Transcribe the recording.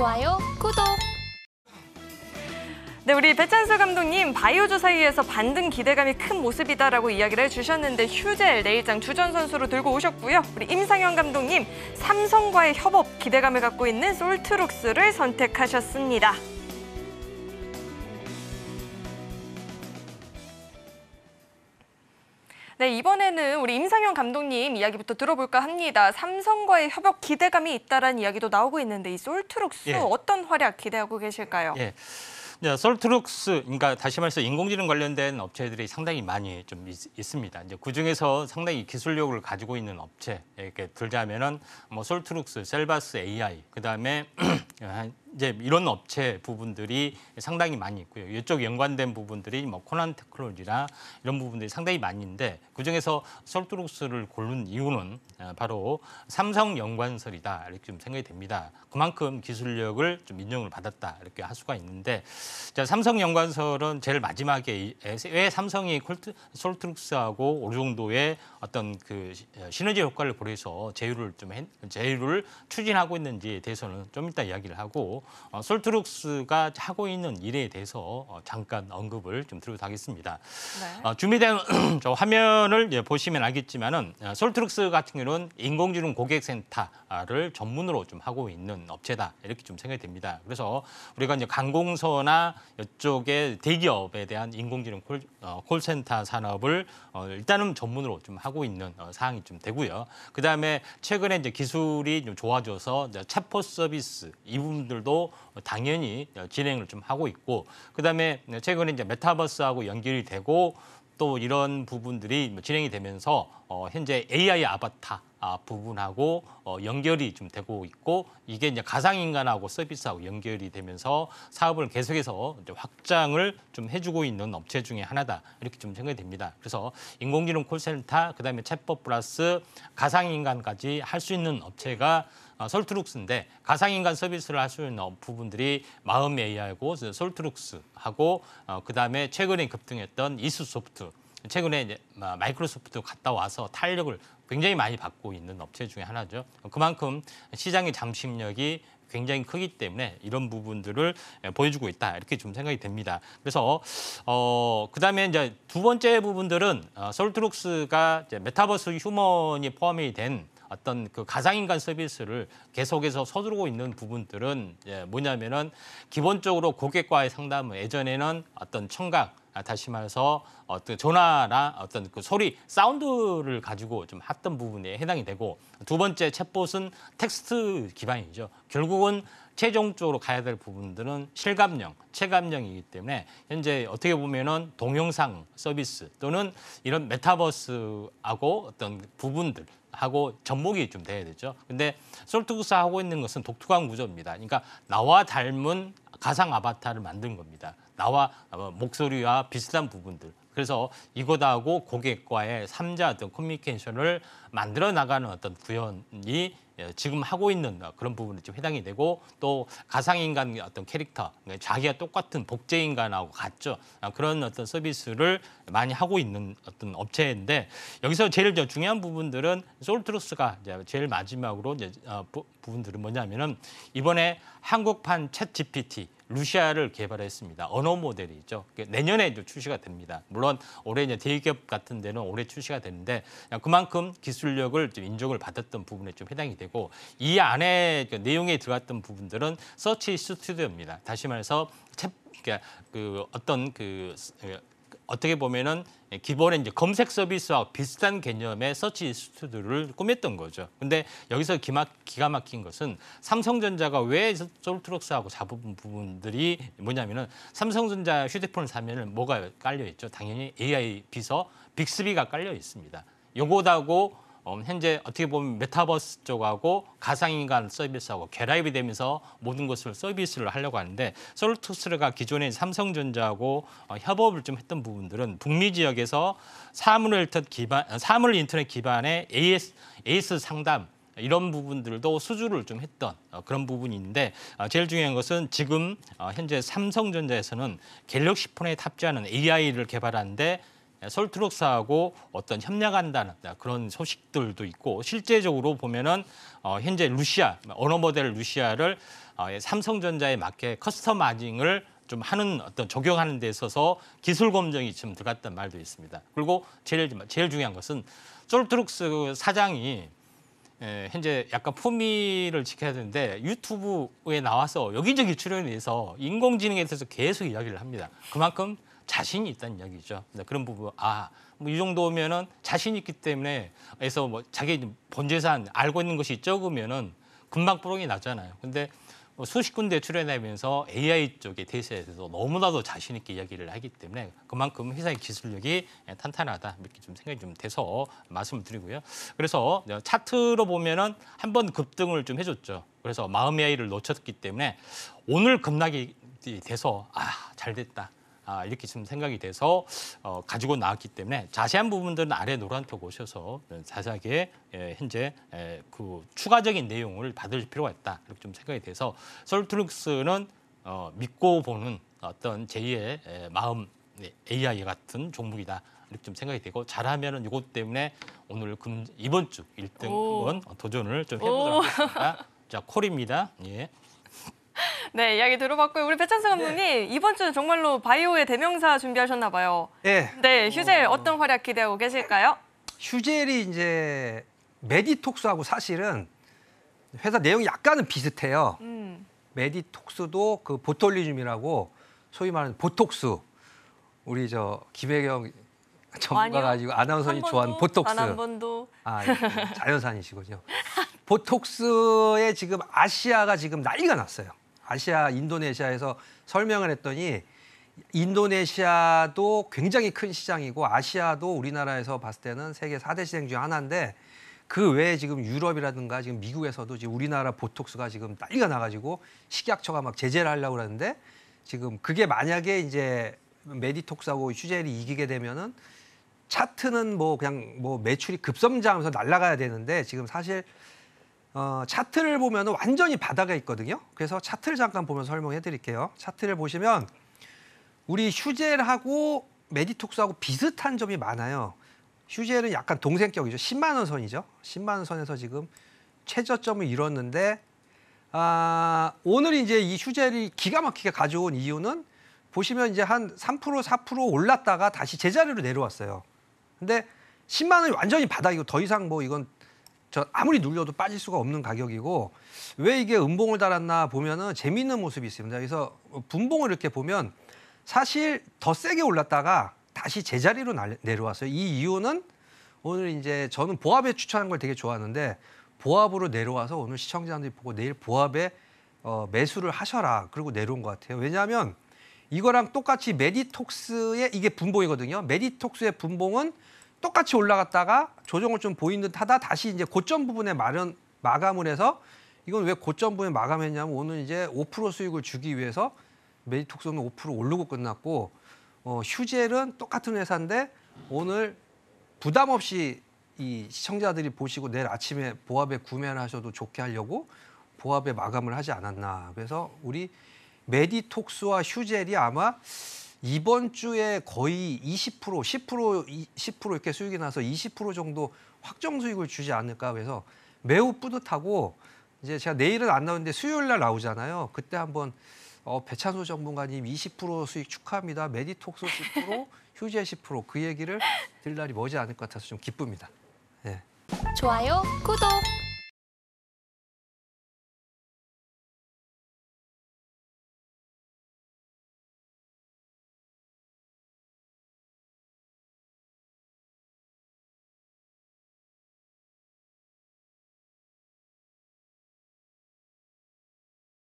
좋아요, 구독! 네, 우리 배찬수 감독님 바이오조 사이에서 반등 기대감이 큰 모습이다라고 이야기를 해주셨는데 휴젤 내일장 주전 선수로 들고 오셨고요. 우리 임상현 감독님 삼성과의 협업 기대감을 갖고 있는 솔트룩스를 선택하셨습니다. 네, 이번에는 우리 임상현 감독님 이야기부터 들어볼까 합니다. 삼성과의 협업 기대감이 있다라는 이야기도 나오고 있는데 이 솔트룩스 어떤 활약 기대하고 계실까요? 솔트룩스, 그러니까 다시 말해서 인공지능 관련된 업체들이 상당히 많이 좀 있습니다. 이제 그 중에서 상당히 기술력을 가지고 있는 업체 이렇게 들자면은 뭐 솔트룩스, 셀바스 AI, 그다음에 이제 이런 업체 부분들이 상당히 많이 있고요. 이쪽 연관된 부분들이 뭐 코난 테크놀로지나 이런 부분들이 상당히 많이 있는데 그 중에서 솔트룩스를 고른 이유는 바로 삼성 연관설이다 이렇게 좀 생각이 됩니다. 그만큼 기술력을 좀 인정을 받았다 이렇게 할 수가 있는데, 자, 삼성 연관설은 제일 마지막에 왜 삼성이 솔트룩스하고 어느 정도의 어떤 그 시너지 효과를 고려해서 제휴를 추진하고 있는지에 대해서는 좀 이따 이야기를 하고, 솔트룩스가 하고 있는 일에 대해서 잠깐 언급을 좀 드리도록 하겠습니다. 네. 준비된 저 화면을 보시면 알겠지만은 솔트룩스 같은 경우는 인공지능 고객센터를 전문으로 좀 하고 있는 업체다 이렇게 좀 생각이 됩니다. 그래서 우리가 이제 관공서나 이쪽에 대기업에 대한 인공지능 콜센터 산업을 일단은 전문으로 좀 하고 있는 사항이 좀 되고요. 그 다음에 최근에 이제 기술이 좀 좋아져서 챗봇 서비스 이 부분들도 당연히 진행을 좀 하고 있고, 그 다음에 최근에 이제 메타버스하고 연결이 되고 또 이런 부분들이 진행이 되면서 현재 AI 아바타 부분하고 연결이 좀 되고 있고, 이게 이제 가상인간하고 서비스하고 연결이 되면서 사업을 계속해서 이제 확장을 좀 해주고 있는 업체 중에 하나다 이렇게 좀 생각이 됩니다. 그래서 인공지능 콜센터, 그다음에 챗봇 플러스 가상인간까지 할 수 있는 업체가 솔트룩스인데, 가상인간 서비스를 할 수 있는 부분들이 마음 AI하고 솔트룩스하고 그다음에 최근에 급등했던 이수소프트, 최근에 이제 마이크로소프트 갔다 와서 탄력을 굉장히 많이 받고 있는 업체 중에 하나죠. 그만큼 시장의 잠식력이 굉장히 크기 때문에 이런 부분들을 보여주고 있다 이렇게 좀 생각이 됩니다. 그래서 그다음에 이제 두 번째 부분들은 솔트룩스가 이제 메타버스 휴먼이 포함이 된 어떤 그 가상인간 서비스를 계속해서 서두르고 있는 부분들은 뭐냐면은 기본적으로 고객과의 상담은 예전에는 어떤 청각, 다시 말해서 어떤 전화나 어떤 그 소리, 사운드를 가지고 좀 했던 부분에 해당이 되고, 두 번째 챗봇은 텍스트 기반이죠. 결국은 최종적으로 가야 될 부분들은 실감형, 체감형이기 때문에 현재 어떻게 보면은 동영상 서비스 또는 이런 메타버스하고 어떤 부분들 하고 접목이 좀 돼야 되죠. 근데 솔트룩스 하고 있는 것은 독특한 구조입니다. 그러니까 나와 닮은 가상 아바타를 만든 겁니다. 나와 목소리와 비슷한 부분들. 그래서 이것하고 고객과의 3자 어떤 커뮤니케이션을 만들어 나가는 어떤 구현이 지금 하고 있는 그런 부분에 좀 해당이 되고, 또 가상인간 어떤 캐릭터, 자기가 똑같은 복제인간하고 같죠. 그런 어떤 서비스를 많이 하고 있는 어떤 업체인데, 여기서 제일 중요한 부분들은 솔트룩스가 제일 마지막으로 부분들은 뭐냐면은 이번에 한국판 챗 GPT 루시아를 개발했습니다. 언어 모델이죠. 내년에 출시가 됩니다. 물론 올해 이제 대기업 같은 데는 올해 출시가 되는데 그만큼 기술력을 좀 인정을 받았던 부분에 좀 해당이 되고, 이 안에 내용에 들어갔던 부분들은 서치 스튜디오입니다. 다시 말해서 어떻게 보면은 기본에 이제 검색 서비스와 비슷한 개념의 서치 스튜디오를 꾸몄던 거죠. 근데 여기서 기가 막힌 것은 삼성전자가 왜 솔트룩스하고 잡은 부분들이 뭐냐면은, 삼성전자 휴대폰을 사면은 뭐가 깔려 있죠? 당연히 AI 비서 빅스비가 깔려 있습니다. 요거하고 현재 어떻게 보면 메타버스 쪽하고 가상인간 서비스하고 결합이 되면서 모든 것을 서비스를 하려고 하는데, 솔트룩스가 기존에 삼성전자하고 협업을 좀 했던 부분들은 북미 지역에서 사물 인터넷 기반의 AS 상담 이런 부분들도 수주를 좀 했던 그런 부분이 있는데, 제일 중요한 것은 지금 현재 삼성전자에서는 갤럭시 폰에 탑재하는 AI를 개발하는데 솔트룩스하고 어떤 협력한다는 그런 소식들도 있고 실제적으로 보면은 현재 루시아 언어 모델 루시아를 삼성전자에 맞게 커스터마이징을 좀 하는 어떤 적용하는 데 있어서 기술 검증이 지금 들어갔다는 말도 있습니다. 그리고 제일 중요한 것은 솔트룩스 사장이 현재 약간 품위를 지켜야 되는데 유튜브에 나와서 여기저기 출연해서 인공지능에 대해서 계속 이야기를 합니다. 그만큼 자신이 있다는 이야기죠. 그런 부분 뭐 이 정도면은 자신 있기 때문에 해서 뭐 자기 본재산 알고 있는 것이 적으면은 금방 뽀록이 나잖아요. 근데 수십 군데 출연하면서 AI 쪽의 대세에 대해서 너무나도 자신 있게 이야기를 하기 때문에 그만큼 회사의 기술력이 탄탄하다 이렇게 좀 생각이 좀 돼서 말씀을 드리고요. 그래서 차트로 보면은 한 번 급등을 좀 해줬죠. 그래서 마음의 아이를 놓쳤기 때문에 오늘 급락이 돼서 잘 됐다. 이렇게 좀 생각이 돼서 가지고 나왔기 때문에 자세한 부분들은 아래 노란표 보셔서 자세하게 현재 그 추가적인 내용을 받을 필요가 있다. 이렇게 좀 생각이 돼서 솔트룩스는 믿고 보는 어떤 제2의 마음 AI 같은 종목이다. 이렇게 좀 생각이 되고 잘하면은 이것 때문에 오늘 이번 주 1등은 도전을 좀 해보도록 하겠습니다. 자, 콜입니다. 예. 네, 이야기 들어봤고요. 우리 배찬수 감독님 이번 주는 정말로 바이오의 대명사 준비하셨나 봐요. 네. 네, 휴젤 어떤 활약 기대하고 계실까요? 휴젤이 이제 메디톡스하고 사실은 회사 내용이 약간은 비슷해요. 메디톡스도 그 보톨리즘이라고 소위 말하는 보톡스. 우리 김혜경 전문가가 가지고 아나운서님 좋아하는 보톡스. 단 한 번도. 자연산이시군요. 보톡스에 지금 아시아가 지금 난리가 났어요. 아시아, 인도네시아에서 설명을 했더니 인도네시아도 굉장히 큰 시장이고 아시아도 우리나라에서 봤을 때는 세계 4대 시장 중 하나인데 그 외에 지금 유럽이라든가 지금 미국에서도 지금 우리나라 보톡스가 지금 난리가 나가지고 식약처가 막 제재를 하려고 그러는데 지금 그게 만약에 이제 메디톡스하고 휴젤이 이기게 되면은 차트는 그냥 매출이 급성장하면서 날아가야 되는데 지금 사실 차트를 보면 완전히 바닥에 있거든요. 그래서 차트를 잠깐 보면서 설명해 드릴게요. 차트를 보시면 우리 휴젤하고 메디톡스하고 비슷한 점이 많아요. 휴젤은 약간 동생격이죠. 10만 원 선이죠. 10만 원 선에서 지금 최저점을 이뤘는데 오늘 이제 이 휴젤이 기가 막히게 가져온 이유는 보시면 이제 한 3% 4% 올랐다가 다시 제자리로 내려왔어요. 근데 10만 원이 완전히 바닥이고 더 이상 이건 아무리 눌려도 빠질 수가 없는 가격이고 왜 이게 음봉을 달았나 보면은 재미있는 모습이 있습니다. 그래서 분봉을 이렇게 보면 사실 더 세게 올랐다가 다시 제자리로 내려왔어요. 이 이유는 오늘 이제 저는 보합에 추천한 걸 되게 좋아하는데 보합으로 내려와서 오늘 시청자분들이 보고 내일 보합에 매수를 하셔라. 그리고 내려온 것 같아요. 왜냐하면 이거랑 똑같이 메디톡스의 이게 분봉이거든요. 메디톡스의 분봉은 똑같이 올라갔다가 조정을 좀 보인 듯 하다 다시 이제 고점 부분에 마감을 해서 이건 왜 고점 부분에 마감했냐면 오늘 이제 5% 수익을 주기 위해서 메디톡스는 5% 오르고 끝났고 휴젤은 똑같은 회사인데 오늘 부담 없이 이 시청자들이 보시고 내일 아침에 보합에 구매를 하셔도 좋게 하려고 보합에 마감을 하지 않았나. 그래서 우리 메디톡스와 휴젤이 아마 이번 주에 거의 20%, 10% 이렇게 수익이 나서 20% 정도 확정 수익을 주지 않을까. 그래서 매우 뿌듯하고 이제 제가 내일은 안 나오는데 수요일 날 나오잖아요. 그때 한번 배찬수 전문가님 20% 수익 축하합니다. 메디톡스 10%, 휴젤 10% 그 얘기를 들 날이 머지 않을 것 같아서 좀 기쁩니다. 네. 좋아요, 구독.